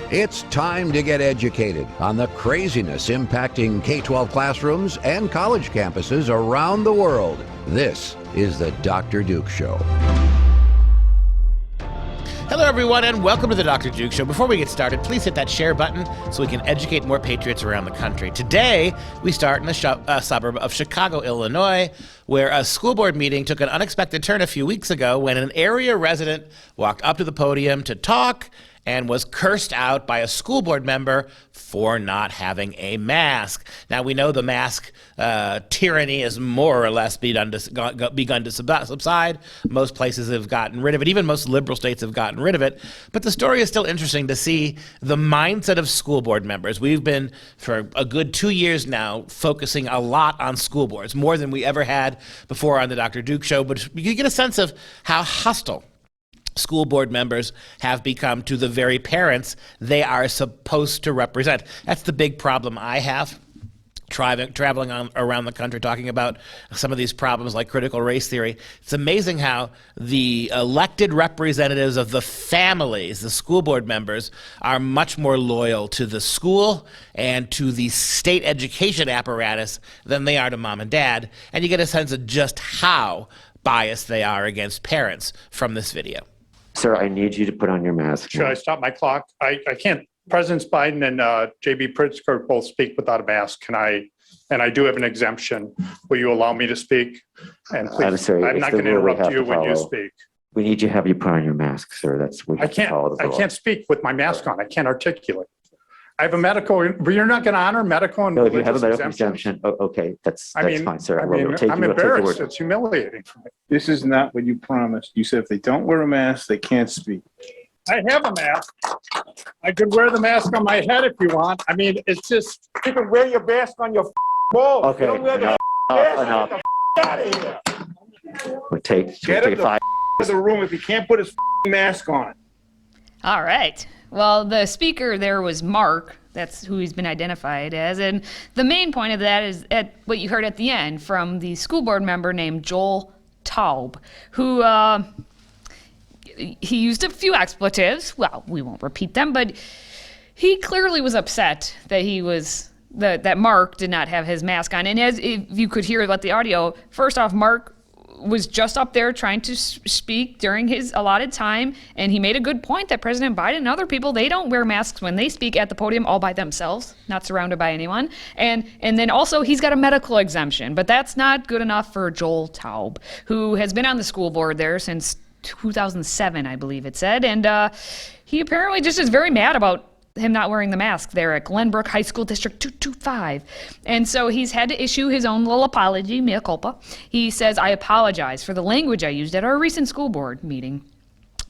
It's time to get educated on the craziness impacting K-12 classrooms and college campuses around the world. This is the Dr. Duke Show. Hello, everyone, and welcome to the Dr. Duke Show. Before we get started, please hit that share button so we can educate more patriots around the country. Today, we start in the suburb of Chicago, Illinois, where a school board meeting took an unexpected turn a few weeks ago when an area resident walked up to the podium to talk and was cursed out by a school board member for not having a mask. Now, we know the mask tyranny has more or less begun to subside. Most places have gotten rid of it. Even most liberal states have gotten rid of it. But the story is still interesting to see the mindset of school board members. We've been, for a good 2 years now, focusing a lot on school boards, more than we ever had before on the Dr. Duke Show. But you get a sense of how hostile school board members have become to the very parents they are supposed to represent. That's the big problem I have traveling around the country talking about some of these problems like critical race theory. It's amazing how the elected representatives of the families, the school board members, are much more loyal to the school and to the state education apparatus than they are to mom and dad. And you get a sense of just how biased they are against parents from this video. Sir, I need you to put on your mask. Should I stop my clock? I can't. Presidents Biden and J.B. Pritzker both speak without a mask. Can I? And I do have an exemption. Will you allow me to speak? And please, I'm sorry, I'm not going to interrupt you when you speak. We need you to have you put on your mask, sir. I can't speak with my mask on. I can't articulate. I have a medical. You're not going to honor medical and no, if you have a medical exemption. Okay, that's fine, sir. I'm embarrassed. It's humiliating for me. This is not what you promised. You said if they don't wear a mask, they can't speak. I have a mask. I could wear the mask on my head if you want. I mean, it's just, you can wear your mask on your balls. Okay, you don't wear enough. Get the out of here. We'll take 5 out of the room if he can't put his mask on. All right. Well, the speaker there was Mark. That's who he's been identified as. And the main point of that is at what you heard at the end from the school board member named Joel Taub, who he used a few expletives. Well, we won't repeat them, but he clearly was upset that that Mark did not have his mask on. And as if you could hear about the audio, first off, Mark was just up there trying to speak during his allotted time, and he made a good point that President Biden and other people, they don't wear masks when they speak at the podium all by themselves, not surrounded by anyone. And then also he's got a medical exemption, but that's not good enough for Joel Taub, who has been on the school board there since 2007, I believe it said, and he apparently just is very mad about him not wearing the mask there at Glenbrook High School District 225. And so he's had to issue his own little apology, mea culpa. He says, "I apologize for the language I used at our recent school board meeting.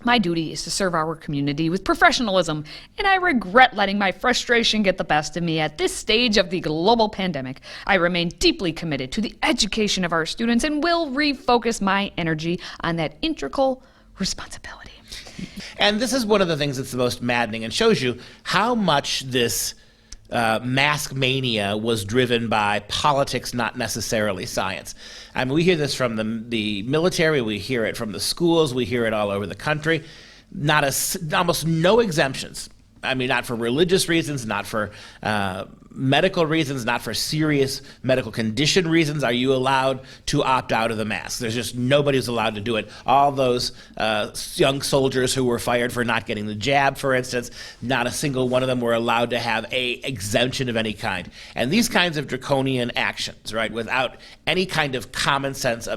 My duty is to serve our community with professionalism, and I regret letting my frustration get the best of me at this stage of the global pandemic. I remain deeply committed to the education of our students and will refocus my energy on that integral responsibility." And this is one of the things that's the most maddening and shows you how much this mask mania was driven by politics, not necessarily science. I mean, we hear this from the military, we hear it from the schools, we hear it all over the country. Almost no exemptions. I mean, not for religious reasons, not for medical reasons, not for serious medical condition reasons are you allowed to opt out of the mask. There's just nobody who's allowed to do it. All those young soldiers who were fired for not getting the jab, for instance, not a single one of them were allowed to have a exemption of any kind. And these kinds of draconian actions, right, without any kind of common sense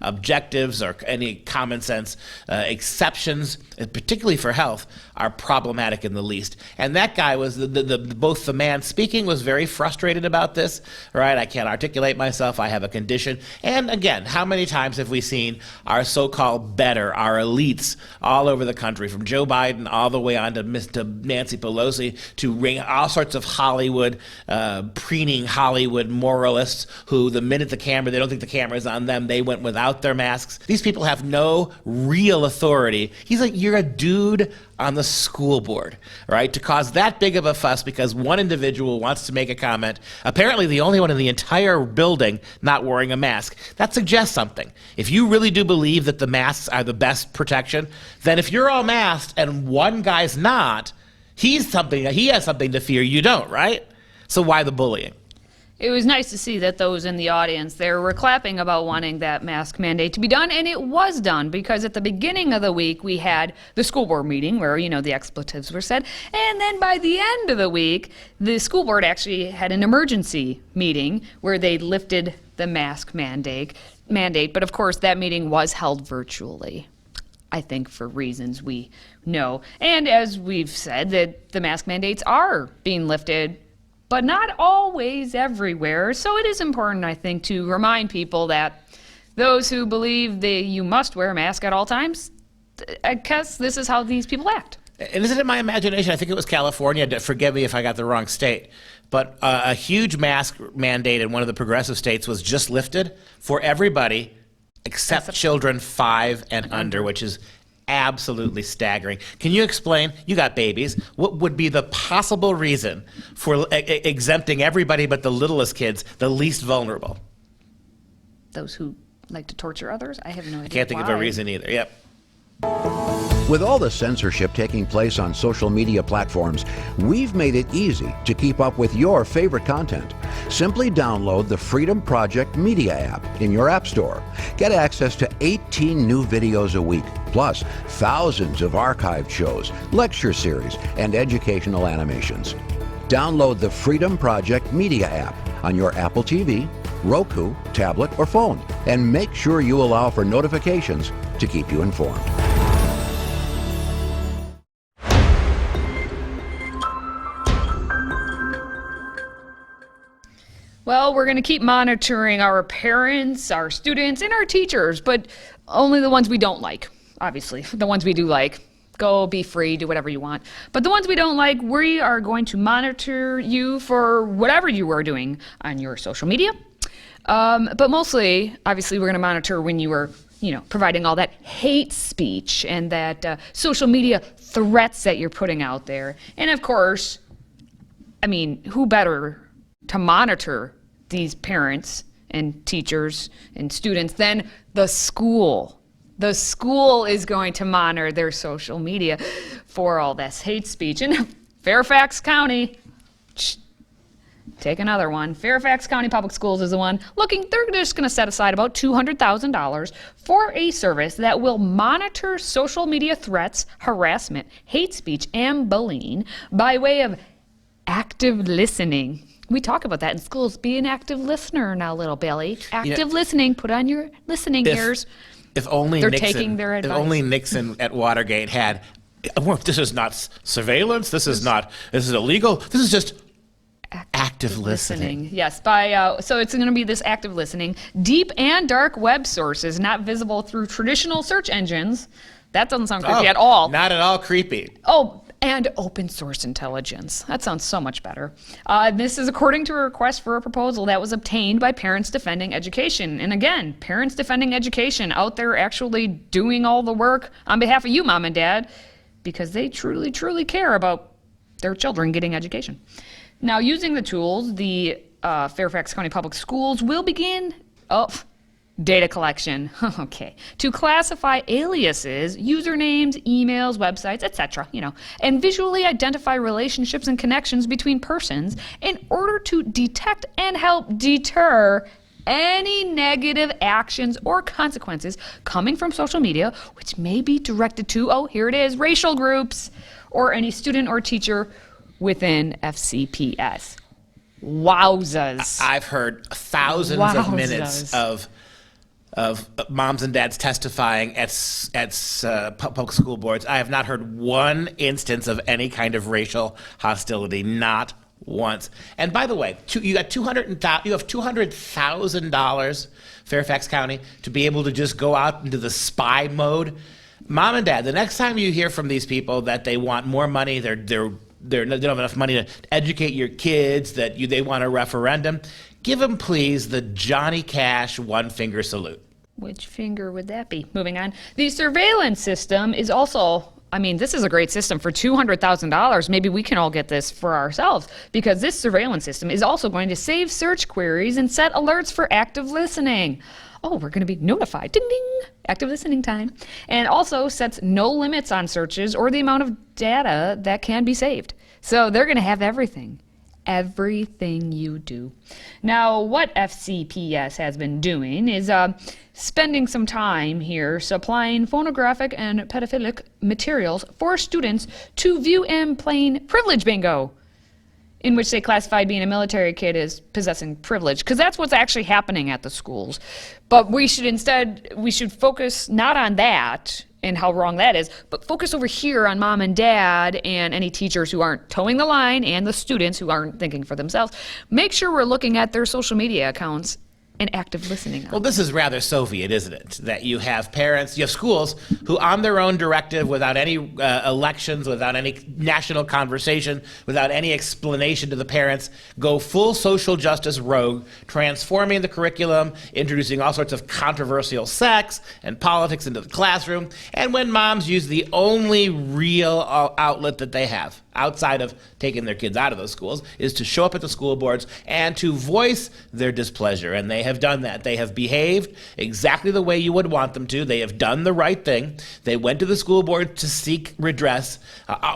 objectives or any common sense exceptions, particularly for health, are problematic in the least. And that guy was both the man speaking was very frustrated about this, right? I can't articulate myself. I have a condition. And again, how many times have we seen our so-called better, our elites all over the country, from Joe Biden all the way on to Nancy Pelosi, to all sorts of Hollywood, preening Hollywood moralists who the minute they don't think the camera is on them, they went without their masks. These people have no real authority. He's like, you're a dude on the school board, right? To cause that big of a fuss because one individual wants to make a comment, apparently the only one in the entire building not wearing a mask. That suggests something. If you really do believe that the masks are the best protection, then if you're all masked and one guy's not, He has something to fear you don't, right? So why the bullying? It was nice to see that those in the audience there were clapping about wanting that mask mandate to be done, and it was done, because at the beginning of the week we had the school board meeting where, the expletives were said, and then by the end of the week, the school board actually had an emergency meeting where they lifted the mask mandate, but of course that meeting was held virtually. I think for reasons we know. And as we've said, that the mask mandates are being lifted, but not always everywhere. So it is important, I think, to remind people that those who believe that you must wear a mask at all times, I guess this is how these people act. And isn't it my imagination? I think it was California. Forgive me if I got the wrong state. But a huge mask mandate in one of the progressive states was just lifted for everybody except children 5 and under, which is absolutely staggering. Can you explain, you got babies, what would be the possible reason for exempting everybody but the littlest kids, the least vulnerable? Those who like to torture others? I have no idea. I can't think of a reason either. Yep. With all the censorship taking place on social media platforms, we've made it easy to keep up with your favorite content. Simply download the Freedom Project Media app in your app store. Get access to 18 new videos a week, plus thousands of archived shows, lecture series, and educational animations. Download the Freedom Project Media app on your Apple TV, Roku, tablet, or phone, and make sure you allow for notifications to keep you informed. Well, we're going to keep monitoring our parents, our students, and our teachers, but only the ones we don't like, obviously. The ones we do like, go be free, do whatever you want. But the ones we don't like, we are going to monitor you for whatever you are doing on your social media. But mostly, obviously, we're going to monitor when you are, providing all that hate speech and that social media threats that you're putting out there. And of course, who better to monitor these parents and teachers and students than the school? The school is going to monitor their social media for all this hate speech. And Fairfax County, take another one. Fairfax County Public Schools is the one they're just going to set aside about $200,000 for a service that will monitor social media threats, harassment, hate speech, and bullying by way of active listening. We talk about that in schools. Be an active listener now, little Billy. Active listening. Put on your listening ears. If only they're Nixon, taking their advice. If only Nixon at Watergate had, this is not surveillance. This is illegal. This is just active listening. Yes, so it's going to be this active listening. Deep and dark web sources not visible through traditional search engines. That doesn't sound creepy at all. Not at all creepy. Oh, and open source intelligence. That sounds so much better. This is according to a request for a proposal that was obtained by Parents Defending Education. And again, Parents Defending Education out there actually doing all the work on behalf of you, Mom and Dad, because they truly, truly care about their children getting education. Now, using the tools, the Fairfax County Public Schools will begin data collection, to classify aliases, usernames, emails, websites, etc., and visually identify relationships and connections between persons in order to detect and help deter any negative actions or consequences coming from social media, which may be directed to, here it is, racial groups, or any student or teacher within FCPS. Wowzas. I've heard thousands of minutes of moms and dads testifying at public school boards. I have not heard one instance of any kind of racial hostility, not once. And by the way, you have $200,000, Fairfax County, to be able to just go out into the spy mode. Mom and dad, the next time you hear from these people that they want more money, they don't have enough money to educate your kids, that they want a referendum, give them, please, the Johnny Cash one-finger salute. Which finger would that be? Moving on. The surveillance system is also, this is a great system for $200,000. Maybe we can all get this for ourselves, because this surveillance system is also going to save search queries and set alerts for active listening. oh, we're going to be notified. Ding, ding. Active listening time. And also sets no limits on searches or the amount of data that can be saved. So they're going to have everything. Everything you do. Now, what FCPS has been doing is spending some time here supplying phonographic and pedophilic materials for students to view and playing Privilege Bingo, in which they classified being a military kid as possessing privilege, because that's what's actually happening at the schools. But we should focus not on that and how wrong that is, but focus over here on mom and dad and any teachers who aren't towing the line and the students who aren't thinking for themselves. Make sure we're looking at their social media accounts and active listening. Well, this is rather Soviet, isn't it? That you have parents, you have schools who on their own directive, without any elections, without any national conversation, without any explanation to the parents, go full social justice rogue, transforming the curriculum, introducing all sorts of controversial sex and politics into the classroom. And when moms use the only real outlet that they have, outside of taking their kids out of those schools, is to show up at the school boards and to voice their displeasure. And they have done that. They have behaved exactly the way you would want them to. They have done the right thing. They went to the school board to seek redress,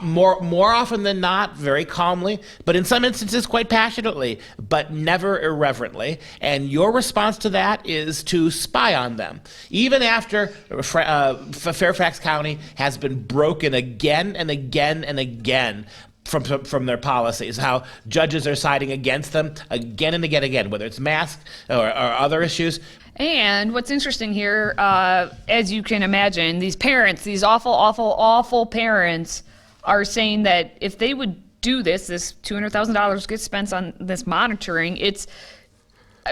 more often than not, very calmly, but in some instances quite passionately, but never irreverently. And your response to that is to spy on them. Even after Fairfax County has been broken again and again and again from their policies, how judges are siding against them again and again, whether it's masks or other issues. And what's interesting here, as you can imagine, these parents, these awful parents are saying that if they would do this $200,000 gets spent on this monitoring, it's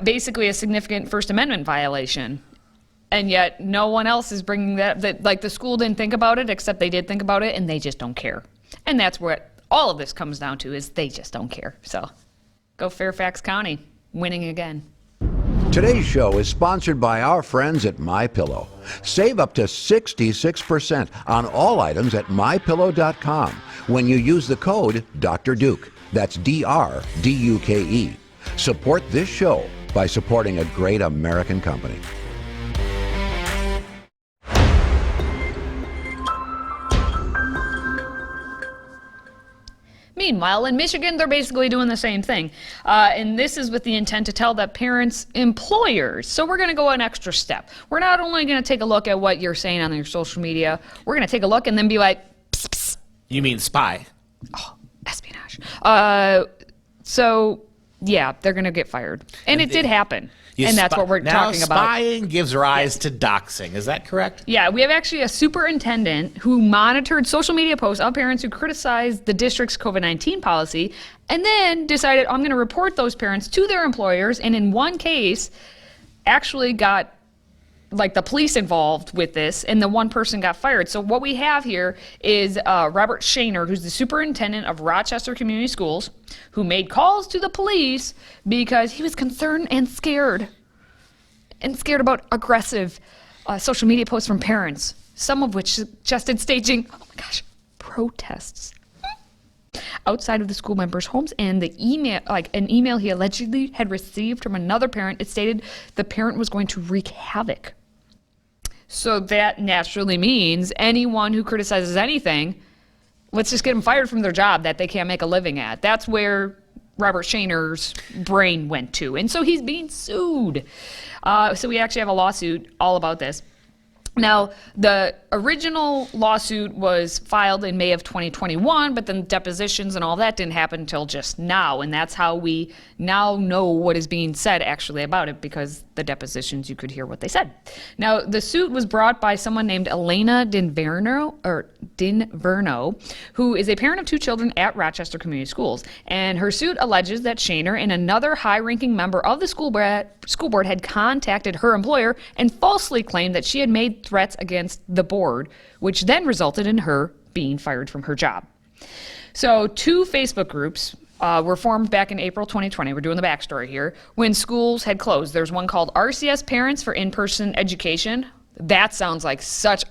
basically a significant First Amendment violation. And yet no one else is bringing that, like the school didn't think about it, except they did think about it, and they just don't care. And that's what all of this comes down to, is they just don't care. So go Fairfax County, winning again. Today's show is sponsored by our friends at MyPillow. Save up to 66% on all items at MyPillow.com when you use the code Dr. Duke. That's DRDUKE. Support this show by supporting a great American company. Meanwhile, in Michigan, they're basically doing the same thing. And this is with the intent to tell the parents' employers. So we're going to go an extra step. We're not only going to take a look at what you're saying on your social media, we're going to take a look and then be like, psst, psst. You mean spy? Oh, espionage. So, yeah, they're going to get fired. And it did happen. And that's what we're talking about. Now, spying gives rise to doxing. Is that correct? Yeah, we have actually a superintendent who monitored social media posts of parents who criticized the district's COVID-19 policy and then decided, I'm going to report those parents to their employers, and in one case actually got the police involved with this, and the one person got fired. So what we have here is Robert Shaner, who's the superintendent of Rochester Community Schools, who made calls to the police because he was concerned and scared about aggressive social media posts from parents, some of which suggested staging, oh my gosh, protests outside of the school members' homes. And the email, an email he allegedly had received from another parent, it stated the parent was going to wreak havoc. So that naturally means anyone who criticizes anything, let's just get them fired from their job that they can't make a living at. That's where Robert Shaner's brain went to. And so he's being sued. So we actually have a lawsuit all about this. Now, the original lawsuit was filed in May of 2021, but then depositions and all that didn't happen until just now. And that's how we now know what is being said actually about it, because the depositions, you could hear what they said. Now, the suit was brought by someone named Elena Dinverno, who is a parent of 2 children at Rochester Community Schools. And her suit alleges that Shaner and another high-ranking member of the school board had contacted her employer and falsely claimed that she had made threats against the board, which then resulted in her being fired from her job. So 2 Facebook groups were formed back in April 2020. We're doing the backstory here. When schools had closed, there's one called RCS Parents for In-Person Education. That sounds like such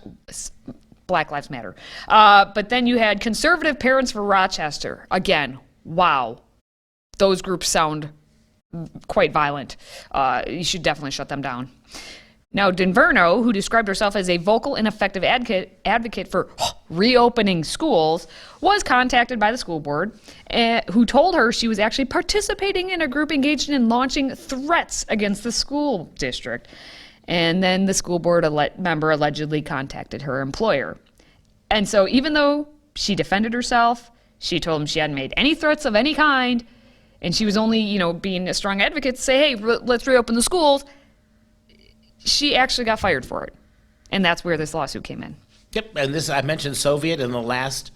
Black Lives Matter. But then you had Conservative Parents for Rochester. Again, wow. Those groups sound quite violent. You should definitely shut them down. Now, Denverno, who described herself as a vocal and effective advocate for reopening schools, was contacted by the school board, who told her she was actually participating in a group engaged in launching threats against the school district. And then the school board member allegedly contacted her employer. And so even though she defended herself, she told him she hadn't made any threats of any kind, and she was only, being a strong advocate to say, hey, let's reopen the schools, she actually got fired for it. And that's where this lawsuit came in. Yep, and this, I mentioned Soviet in the last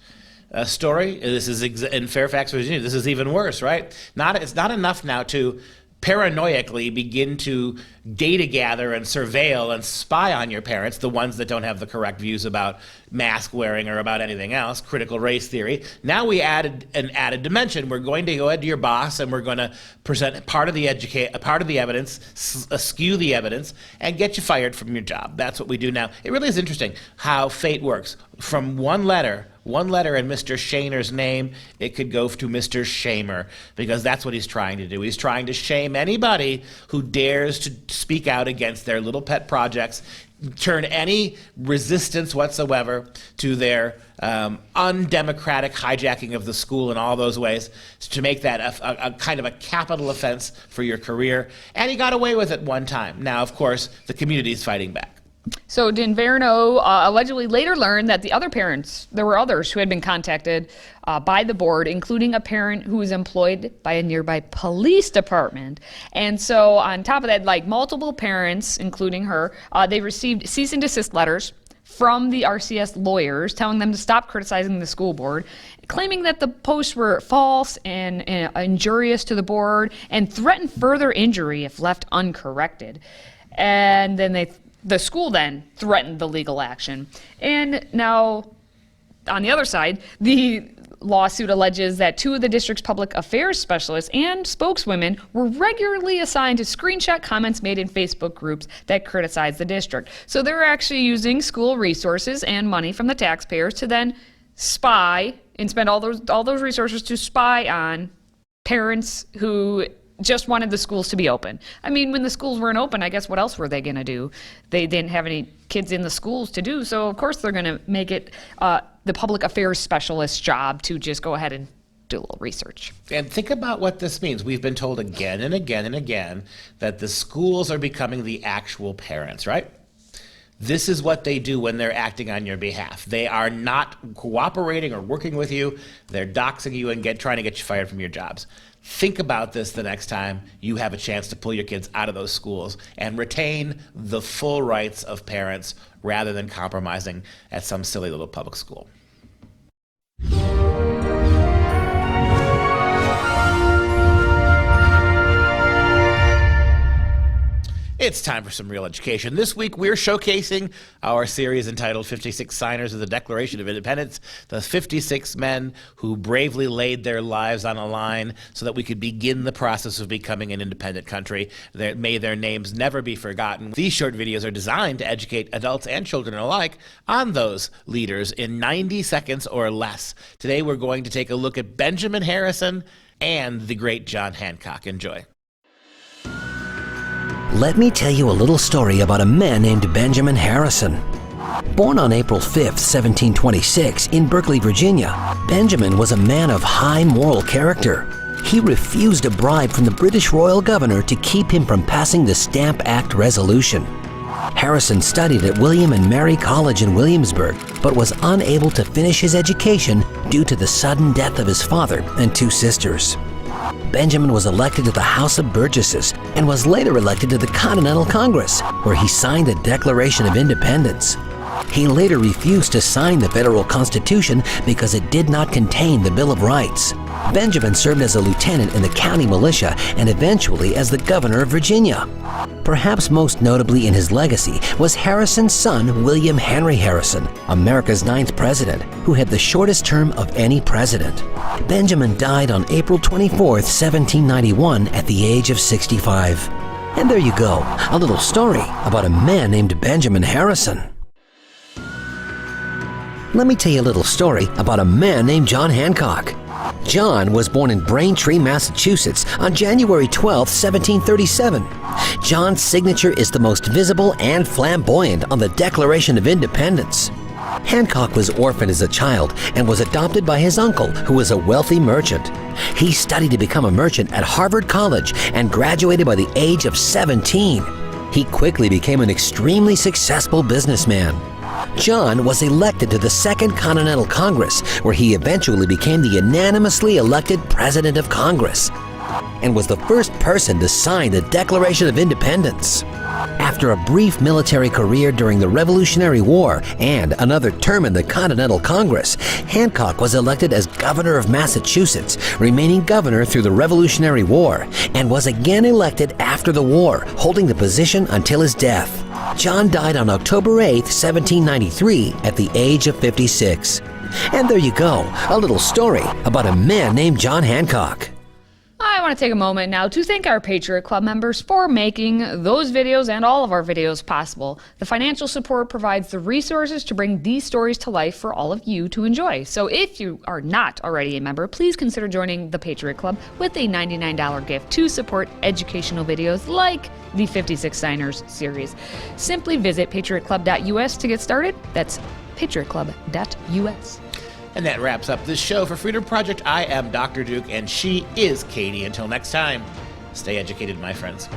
story. This is in Fairfax, Virginia. This is even worse, right? It's not enough now to paranoiacally begin to data gather and surveil and spy on your parents, the ones that don't have the correct views about mask wearing or about anything else, critical race theory. Now we added an added dimension. We're going to go ahead to your boss and we're going to present part of the evidence, skew the evidence, and get you fired from your job. That's what we do now. It really is interesting how fate works. From one letter in Mr. Shaner's name, it could go to Mr. Shamer, because that's what he's trying to do. He's trying to shame anybody who dares to speak out against their little pet projects, turn any resistance whatsoever to their undemocratic hijacking of the school in all those ways, to make that a kind of a capital offense for your career. And he got away with it one time. Now, of course, the community is fighting back. So Denverno allegedly later learned that there were others who had been contacted by the board, including a parent who was employed by a nearby police department. And so on top of that, like multiple parents, including her, they received cease and desist letters from the RCS lawyers telling them to stop criticizing the school board, claiming that the posts were false and injurious to the board and threatened further injury if left uncorrected. And then the school then threatened the legal action. And now, on the other side, the lawsuit alleges that two of the district's public affairs specialists and spokeswomen were regularly assigned to screenshot comments made in Facebook groups that criticize the district. So they're actually using school resources and money from the taxpayers to then spy and spend all those resources to spy on parents who just wanted the schools to be open. I mean, when the schools weren't open, I guess what else were they going to do? They didn't have any kids in the schools to do, so of course they're going to make it the public affairs specialist's job to just go ahead and do a little research. And think about what this means. We've been told again and again and again that the schools are becoming the actual parents, right? This is what they do when they're acting on your behalf. They are not cooperating or working with you. They're doxing you and trying to get you fired from your jobs. Think about this the next time you have a chance to pull your kids out of those schools and retain the full rights of parents rather than compromising at some silly little public school. It's time for some real education. This week, we're showcasing our series entitled 56 Signers of the Declaration of Independence, the 56 men who bravely laid their lives on a line so that we could begin the process of becoming an independent country. May their names never be forgotten. These short videos are designed to educate adults and children alike on those leaders in 90 seconds or less. Today, we're going to take a look at Benjamin Harrison and the great John Hancock. Enjoy. Let me tell you a little story about a man named Benjamin Harrison. Born on April 5, 1726, in Berkeley, Virginia, Benjamin was a man of high moral character. He refused a bribe from the British royal governor to keep him from passing the Stamp Act resolution. Harrison studied at William and Mary College in Williamsburg, but was unable to finish his education due to the sudden death of his father and two sisters. Benjamin was elected to the House of Burgesses and was later elected to the Continental Congress, where he signed the Declaration of Independence. He later refused to sign the federal Constitution because it did not contain the Bill of Rights. Benjamin served as a lieutenant in the county militia and eventually as the governor of Virginia. Perhaps most notably in his legacy was Harrison's son, William Henry Harrison, America's 9th president, who had the shortest term of any president. Benjamin died on April 24, 1791, at the age of 65. And there you go, a little story about a man named Benjamin Harrison. Let me tell you a little story about a man named John Hancock. John was born in Braintree, Massachusetts on January 12, 1737. John's signature is the most visible and flamboyant on the Declaration of Independence. Hancock was orphaned as a child and was adopted by his uncle, who was a wealthy merchant. He studied to become a merchant at Harvard College and graduated by the age of 17. He quickly became an extremely successful businessman. John was elected to the Second Continental Congress, where he eventually became the unanimously elected President of Congress and was the first person to sign the Declaration of Independence. After a brief military career during the Revolutionary War and another term in the Continental Congress, Hancock was elected as governor of Massachusetts, remaining governor through the Revolutionary War, and was again elected after the war, holding the position until his death. John died on October 8, 1793, at the age of 56. And there you go, a little story about a man named John Hancock. I want to take a moment now to thank our Patriot Club members for making those videos and all of our videos possible. The financial support provides the resources to bring these stories to life for all of you to enjoy. So if you are not already a member, please consider joining the Patriot Club with a $99 gift to support educational videos like the 56 Signers series. Simply visit patriotclub.us to get started. That's patriotclub.us. And that wraps up this show for Freedom Project. I am Dr. Duke, and she is Katie. Until next time, stay educated, my friends.